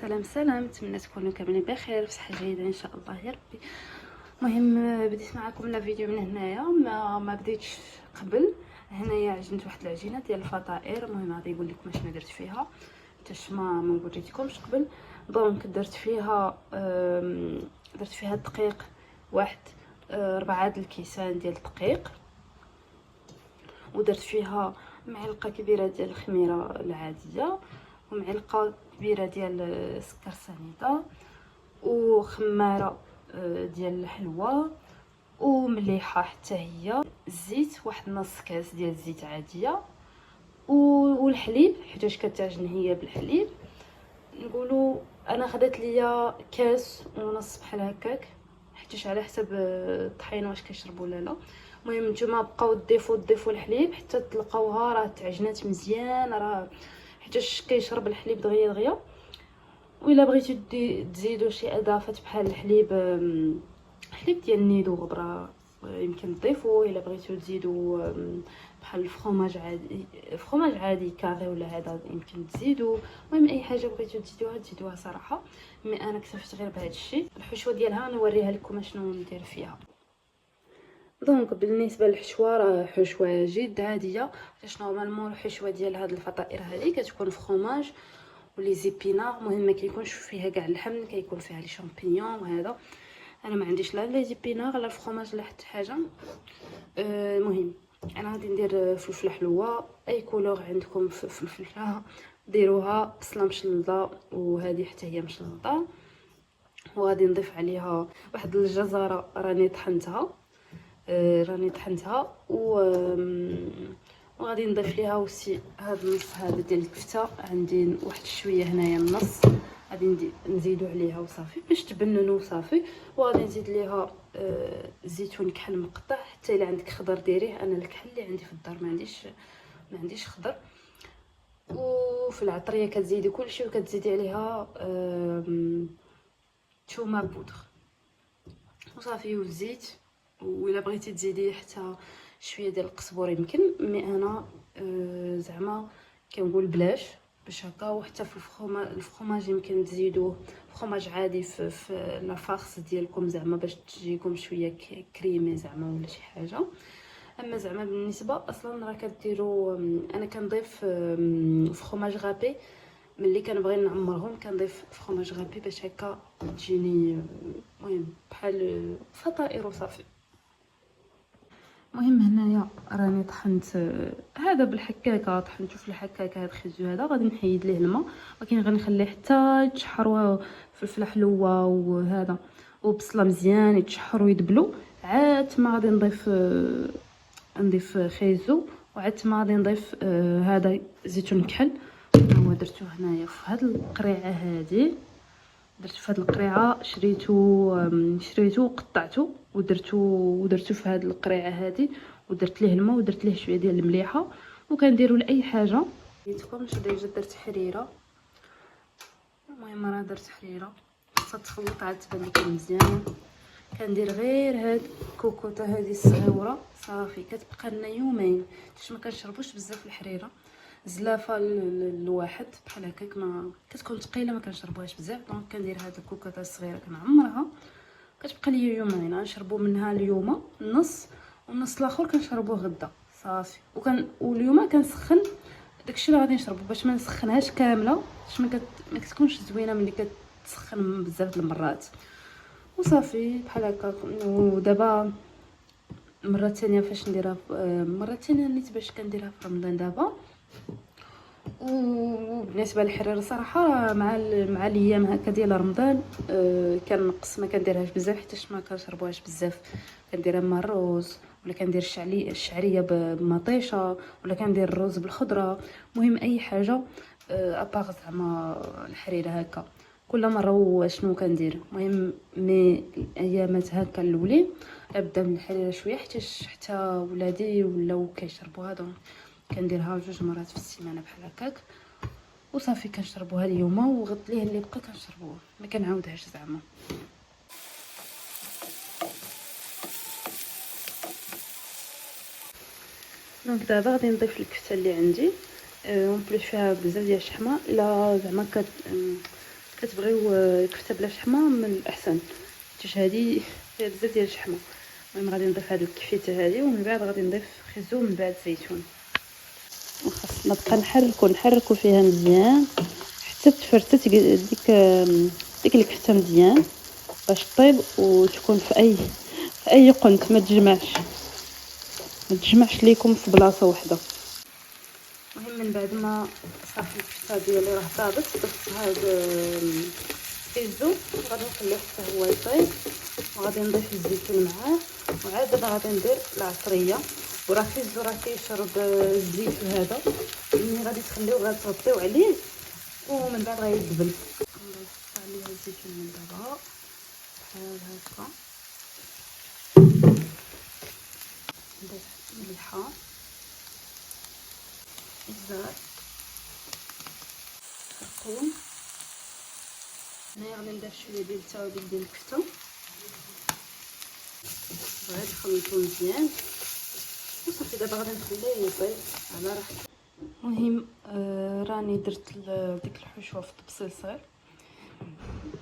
سلام، نتمنى تكونوا كاملين بخير بصحه جيده ان شاء الله يا ربي. المهم بديت معكم الفيديو من هنايا، ما بديتش قبل. هنايا عجنت واحد العجينه ديال الفطائر. المهم غادي نقول لكم شنو درت فيها حتى ما وريتكمش قبل. دونك درت فيها الدقيق واحد 4 الكيسان ديال الدقيق، ودرت فيها معلقه كبيره ديال الخميره العاديه، ومعلقه كبيره ديال سكر سنيده، وخماره ديال الحلوى، ومليحه حتى هي، الزيت واحد نص كاس ديال الزيت عاديه، والحليب حيتاش كتعجن هي بالحليب. نقولوا انا خدات ليا كاس ونص بحال هكاك، حيتاش على حسب الطحين واش كيشربوا ولا لا. المهم نتوما بقاو تضيفوا الحليب حتى تلقاوها راه تعجنات مزيان، راه حيتاش كيشرب الحليب دغيا دغيا. وإلا بغيتو تزيدوا شي اضافات بحال حليب ديال النيدو غبره يمكن تضيفوه. الا بغيتو تزيدوا بحال الفرماج عادي كاري ولا هذا يمكن تزيدوا. المهم اي حاجه بغيتو تزيدوها صراحه. مي انا اكتفيت غير بهذا الشيء. الحشوه ديالها نوريها لكم شنو ندير فيها. دونك بالنسبه للحشوه راه حشوه جد عاديه، حيت نورمالمون الحشوه ديال هاد الفطائر هذه كتكون فرماج ولي زيبينار. المهم ما كيكونش فيها كاع اللحم، كيكون فيها لي شامبينيون وهذا. انا ما عنديش لا لي زيبينار لا الفرماج لا حتى حاجه. المهم انا غادي ندير فلفله حلوه، اي كولور عندكم في الفلفله ديروها، بصله مشلضه وهذه حتى هي مشلضه. وغادي نضيف عليها واحد الجزره راني طحنتها وغادي نضيف ليها وسي هذا النص هذا ديال الكفته. عندي واحد شويه هنايا النص غادي نزيدو عليها وصافي باش تبنن وصافي. وغادي نزيد ليها زيتون كحل مقطع، حتى الا عندك خضر ديريه. انا الكحل اللي عندي في الدار ما عنديش خضر. وفي العطريه كتزيدي كلشي وكتزيدي عليها ثومه بودر وصافي والزيت. وإلا بغيتي تزيدي حتى شويه ديال القزبور يمكن، مي انا زعما كنقول بلاش باش هكا. وحتى في الفرماج يمكن تزيدوه فرماج عادي في لافارس ديالكم زعما باش تجيكم شويه كريمي زعما ولا شي حاجه. اما زعما بالنسبه اصلا راه كديروا، انا كنضيف فرماج غابي ملي كنبغي نعمرهم، كنضيف فرماج غابي باش هكا تجيني المهم بحال فطائر وصافي. المهم هنايا راني طحنت هذا بالحكاكه، طحنته في الحكاكه. هذا خيزو هذا غادي نحيد ليه الماء، ولكن غنخليه حتى يتشحر فلفله حلوه وهذا وبصله مزيان يتشحروا ويدبلوا. عاد ما غادي نضيف خيزو، وعاد ما غادي نضيف هذا زيتون كحل. هو درتو هنايا في هاد القريعه هذه. درت في هاد القريعه شريتو وقطعته ودرتو في هاد القريعه هذه، ودرت ليه الماء ودرت ليه شويه ديال المليحه. وكنديروا لاي حاجه قلتلكم ديجا درت حريره. المهم راه درت حريره خاصها تخلط عاد تبان لكم مزيان. كندير غير هاد الكوكوطه هذه الصغيره صافي، كتبقى لنا يومين باش ما كنشربوش بزاف الحريره. زلافه الواحد بحال هكاك ما كتكون ثقيله ما كنشربوهاش بزاف. دونك كندير هاد الكوكوطه الصغيره كنعمرها، كتبقى لي يومين. غنشربوا منها اليوم النص والنص الاخر كنشربوه غدا صافي. واليوم كنسخن داكشي اللي غادي نشربو باش ما نسخنهاش كامله، باش ما كتكونش زوينه ملي كتسخن بزاف المرات وصافي بحال هكا. ودابا المره الثانيه فاش نديرها، المره الثانيه نيت باش كنديرها في رمضان دابا. وبالنسبه للحرير صراحه مع الايام هكا ديال رمضان كنقص، ما كنديرهاش بزاف حيت ما كنشربوهاش بزاف. كنديرها مع الرز، ولا كندير الشعريه بمطيشه، ولا كندير الرز بالخضره. المهم اي حاجه اباغ زعما الحريره هكا كل مره شنو كندير. المهم مي ايامات هكا الاولين ابدا من الحريره شويه حتى ولادي ولاو كيشربوها. دونك كنديرها 2 مرات في السيمانه بحال هكاك وصافي. كنشربوها اليوم وغد ليه اللي بقى كنشربوه، ما كنعاودهاش زعما. دونك دابا غادي نضيف الكفته اللي عندي. اون بليس فيها بزاف ديال الشحمه. الا زعما كتبغيو كفته بلا شحمه من الاحسن، حيت هذه فيها بزاف ديال الشحمه. المهم غادي نضيف هذه الكفته هذه، ومن بعد غادي نضيف خيزو، من بعد زيتون. وخاصنا نبقى نحركو فيها مزيان حتى تفرتت ديك الكفته مزيان باش طيب وتكون في اي قنت، ما تجمعش ليكم في بلاصه واحده. المهم من بعد ما صافي الكفته ديالي راه طابت، ضفت هاد الخيزو وغادي نخليه حتى هو يطيب، وغادي نضيف الزيتون معاه. وعاد دابا غادي ندير العطريه، وراه الخيزو راه كيشرب الزيت وهذا، ملي غادي تخليوه غتغطيو عليه ومن بعد غيدبل. نضيف عليه الزيتون من دابا بحال هكا، نضيف مليحه، الزهر، الثوم. هنايا غادي نضيف شويه ديال التوابل ديال الكفته، غادي نخلطو مزيان وصافي. دابا غادي نخليه يطيب على راحته. المهم راني درت ديك الحشوه في الطبسيل صغير،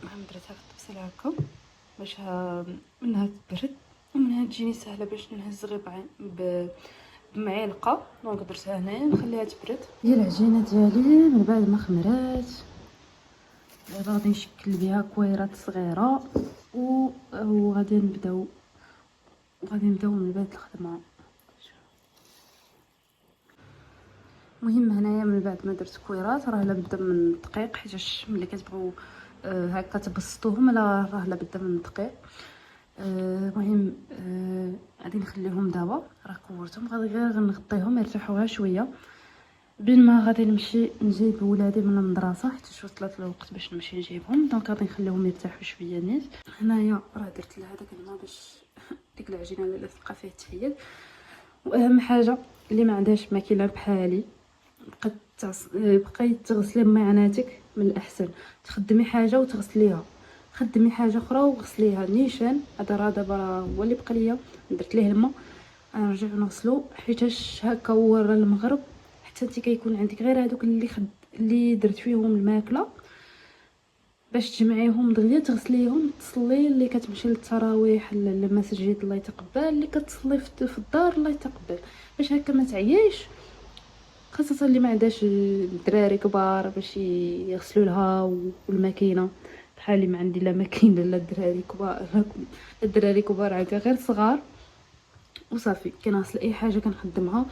المهم درتها في الطبسيل هكا باش منها تبرد ومنها تجيني سهله باش نهز غير بمعلقه. دونك درتها هنايا نخليها تبرد. هي العجينه ديالي من بعد ما خمرات، دابا غادي نشكل بها كويرات صغيره وغادي نبداو من بعد الخدمه. المهم هنايا من بعد ما درت كويرات راه لابد من الدقيق، حيت ملي كتبغيو هكا تبسطوهم راه لابد من الدقيق. المهم غادي نخليهم دابا راه كورتهم، غادي غير غنغطيهم يرتاحوا غير شويه بين ما غادي نمشي نجيب ولادي من المدرسه، حيت وصلت الوقت باش نمشي نجيبهم. دونك غادي نخليهم يرتاحوا شويه نيت. هنايا راه درت لها هذاك الماء باش ديك العجينه اللي تلقى فيه تحيد. واهم حاجه اللي ما عندهاش ماكينه بحالي، بقيت تغسلي معاناتك من الاحسن تخدمي حاجه وتغسليها، خدمي حاجه اخرى وغسليها. نيشان هذا راه دابا هو اللي بقى ليا، درت ليه الماء نرجع نغسلو حيتاش هكا هو راه المغرب حتى انت كيكون عندك غير هذوك اللي درت فيهم الماكله باش تجمعيهم دغيا تغسليهم، تصلي اللي كتمشي للتراويح للمسجد الله يتقبل، اللي كتصلي في الدار الله يتقبل، باش هكا ما تعياش. خاصه اللي ما عندهاش الدراري كبار باش يغسلوا لها، والماكينه بحال اللي ما عندي لا ماكينه لا الدراري كبار، الدراري كبار عندي غير صغار وصافي. كنغسل اي حاجه كنخدمها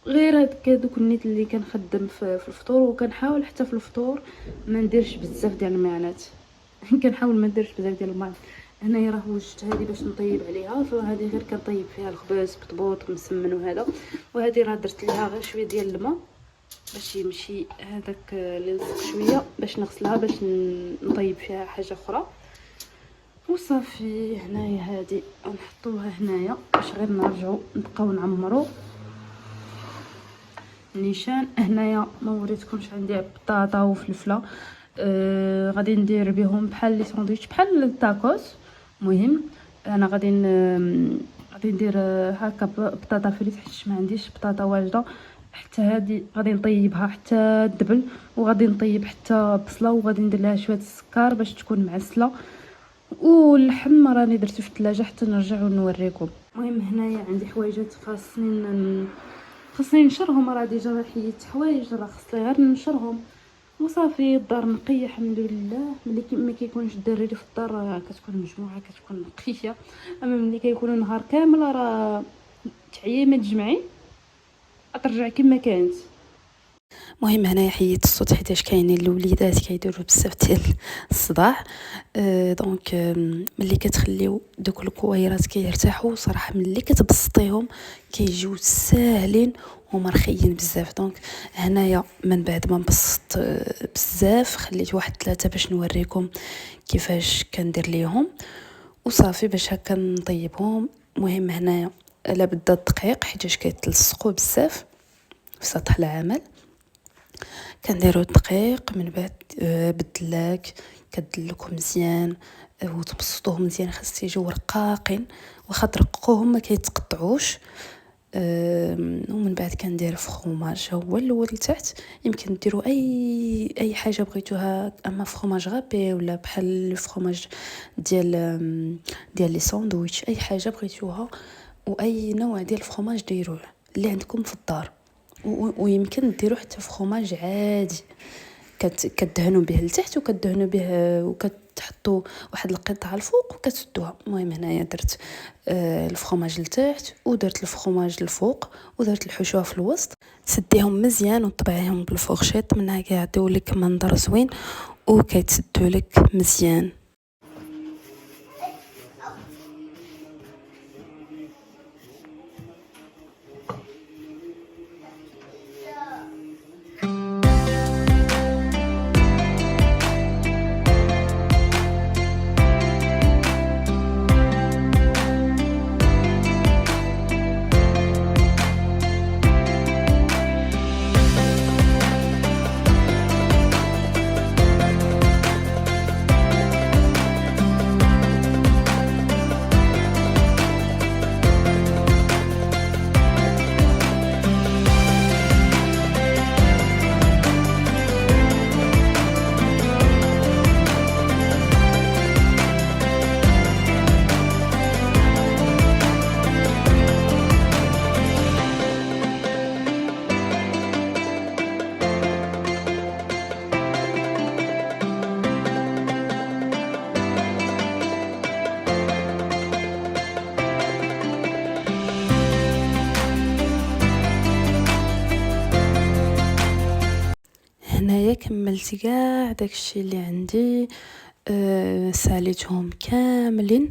غير هذوك النيت اللي كنخدم في الفطور. وكنحاول حتى في الفطور ما نديرش بزاف ديال المعانات كنحاول ما نديرش بزاف ديال الماء. هنايا راه وجدت هذه باش نطيب عليها، فهذه غير كنطيب فيها الخبز بطبوط مسمن وهذا. وهذه راه درت ليها غير شويه ديال الماء باش يمشي هذاك اللي لصق شويه باش نغسلها باش نطيب فيها حاجه اخرى وصافي. هنايا هذه نحطوها هنايا باش غير نرجعوا نبقاو نعمروا النيشان. هنايا ما وريتكمش عندي بطاطا وفلفله، غادي ندير بهم بحال لي ساندويتش بحال التاكوس. المهم انا غادي ندير هكا بطاطا فريت حيت ما عنديش بطاطا واجده. حتى هذه غادي نطيبها حتى تدبل، وغادي نطيب حتى بصله، وغادي ندير لها شويه السكر باش تكون معسله. واللحم راني درته في الثلاجه حتى نرجع ونوريكم. المهم هنايا عندي حوايجات خاصني نشرهم، راه ديجا راه حيدت حوايج، راه خاصني غير نشرهم وصافي. الدار نقيه الحمد لله. ملي ما كيكونش الدراري في الدار راه كتكون مجموعه كتكون نقيه، اما ملي كيكونوا نهار كامل راه تعيي ما تجمعي ترجع كما كانت. المهم هنايا حيدت الصوت حيتاش كاينين الوليدات كيديروا بزاف ديال الصداع. دونك ملي كتخليو دوك الكويرات كيرتاحوا صراحه، ملي كتبسطيهم كيجيو ساهلين ومرخيين بزاف. دونك هنايا من بعد ما نبسط بزاف خليت واحد 3 باش نوريكم كيفاش كندير ليهم وصافي باش هكا نطيبهم. المهم هنايا لابد الدقيق حيتاش كيتلصقوا بزاف في سطح العمل. كنديروا الدقيق من بعد بالدلاك كدلكوا مزيان وتبسطوهم مزيان، خاص يجيو رقاقين، واخا ترققوهم ما كيتقطعوش. ومن بعد كندير فخوماج هو الاول لتحت. يمكن ديروا اي حاجه بغيتوها، اما فخوماج غابي ولا بحال الفخوماج ديال لي ساندويتش، اي حاجه بغيتوها واي نوع ديال الفخوماج ديروه اللي عندكم في الدار. ويمكن ديروا حتى فخوماج عادي كدهنوا به لتحت وكدهنوا به وكتحطوا واحد القطعه الفوق وكتسدوها. المهم هنايا درت الفخوماج لتحت ودرت الفخوماج الفوق ودرت الحشوه في الوسط، سديهم مزيان وطبعيهم بالفورشيط، منها كيعطيو لك منظر زوين وكيتسدوا لك مزيان. هنايا كملت كاع داكشي اللي عندي، ساليتهم كاملين،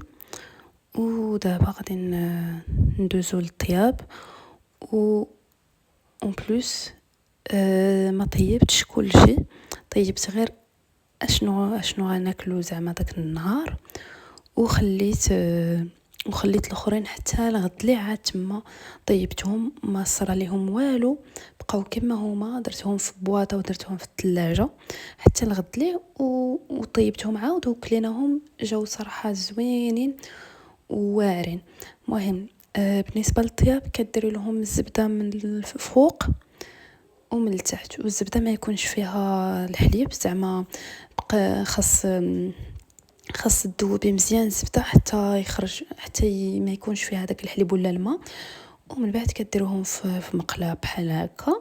ودابا غادي ندوزو للطياب. و اون بلوس ما طيبتش كلشي، طيبت غير اشنو غناكلو زعما داك النهار، وخليت الاخرين حتى لغد لي عاد تما طيبتهم، ما صرا ليهم والو، بقاو كما هما. درتهم في بواطه ودرتهم في الثلاجه حتى لغد لي، وطيبتهم عاود وكليناهم، جاو صراحه زوينين وواعرين. المهم بالنسبه للطياب كديروا لهم الزبده من الفوق ومن التحت، والزبده ما يكونش فيها الحليب، زعما خاص تذوبي مزيان الزبده حتى يخرج، حتى ما يكونش فيها داك الحليب ولا الماء. ومن بعد كديروهم في مقله بحال هكا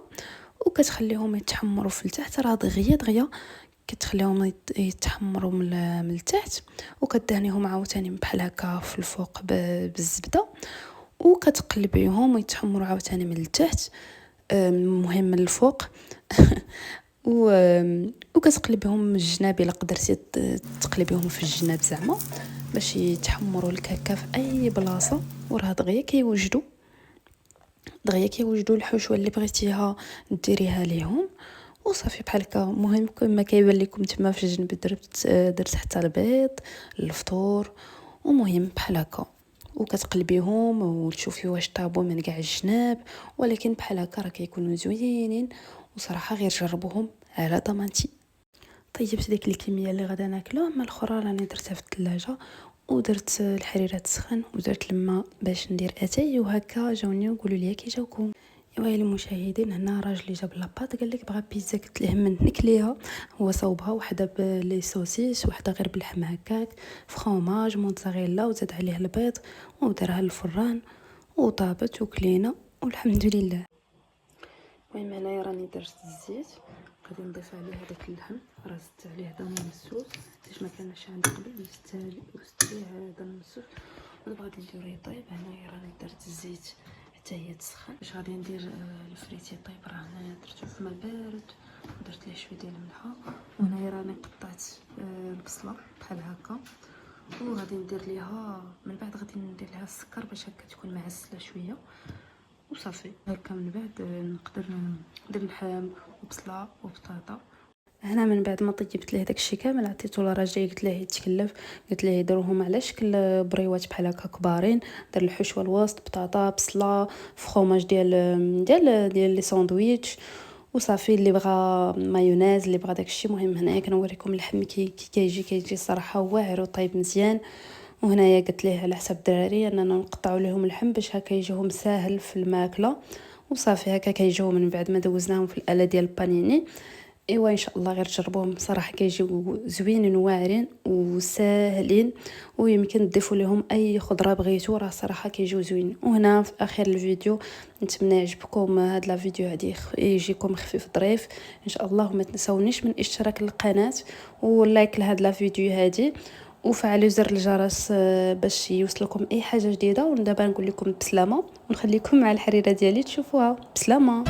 وكتخليهم يتحمروا في التحت، راه دغيا كتخليهم يتحمروا من التحت، وكدهنيهم عاوتاني بحال هكا في الفوق بالزبده، وكتقلبيهم ويتحمروا عاوتاني من التحت، مهم من الفوق. وكتقلبيهم من الجناب الا قدرتي تقلبيهم في الجناب زعما باش يتحمروا لك هكا في اي بلاصه. وراه دغيا كيوجدوا الحشوه اللي بغيتيها ديريها ليهم وصافي بحال هكا. المهم كما كيبان لكم تما في الجنب درت حتى البيض الفطور، ومهم بحال هكا وكتقلبيهم وتشوفي واش طابوا من كاع الجناب، ولكن بحال هكا راه كيكونوا زوينين وصراحه غير جربوهم على ضمانتي. طيبت ديك الكميه اللي غادا ناكلوها، اما الاخرى راني درتها في الثلاجه، ودرت الحريره تسخن ودرت الماء باش ندير اتاي، وهكا جاوني وقولوا لي كي جاوكم. ايوا المشاهدين، هنا راجلي جاب لاباط قال لك بغا بيتزا، قلت ليه منك ليها. هو صوبها وحده بلي سوسيس وحده غير باللحم هكاك، فرomاج موتزاريلا، وزاد عليه البيض ودارها للفران وطابت وكلينا والحمد لله. المهم هنايا راني درت الزيت، غادي نضيف عليه هذاك اللحم، راه زدت عليه دم مسوس حيت ما كانش عندي قبل، زدت عليه دم مسوس ودابا غادي نديرو يطيب. هنايا راني درت الزيت حتى هي تسخن باش غادي ندير الفريت يطيب. راه هنايا درتو في الماء بارد ودرت ليه شويه ديال الملحه، وهنايا راني قطعت البصله بحال هكا، وغادي ندير ليها من بعد غادي ندير ليها السكر باش هكا تكون معسله شويه وصافي. هكا من بعد نقدر ندير اللحم وبصله وبطاطا. هنا من بعد ما طيبت ليه داكشي كامل عطيتو لراجلي، قلت ليه يتكلف، قلت ليه يديروهم على شكل بريوات بحال هكا كبارين، دار الحشوه الوسط بطاطا بصله فخوماج ديال لي ساندويتش وصافي. اللي بغى مايونيز اللي بغى داكشي. مهم هنايا كنوريكم اللحم كي كيجي صراحه واعر وطيب مزيان وهنايا قلت ليه على حساب الدراري اننا نقطعوا لهم اللحم باش هكا يجيهم ساهل في الماكله، وصافي هكا كيجيو من بعد ما دوزناهم في الاله ديال البانيني. ايوا ان شاء الله غير تجربوهم، صراحه كيجيو زوينين واعرين وساهلين، ويمكن تضيفوا لهم اي خضره بغيتو، راه صراحه كيجيو زوين. وهنا في اخر الفيديو نتمنى يعجبكم هاد لا فيديو هادي، يجيكم خفيف ظريف ان شاء الله. وما تنساونيش من اشتراك القناه واللايك لهاد لا فيديو هادي، وفعلوا زر الجرس باش يوصلكم اي حاجه جديده. ودابا نقول لكم بسلامه، ونخليكم مع الحريره ديالي تشوفوها. بسلامه.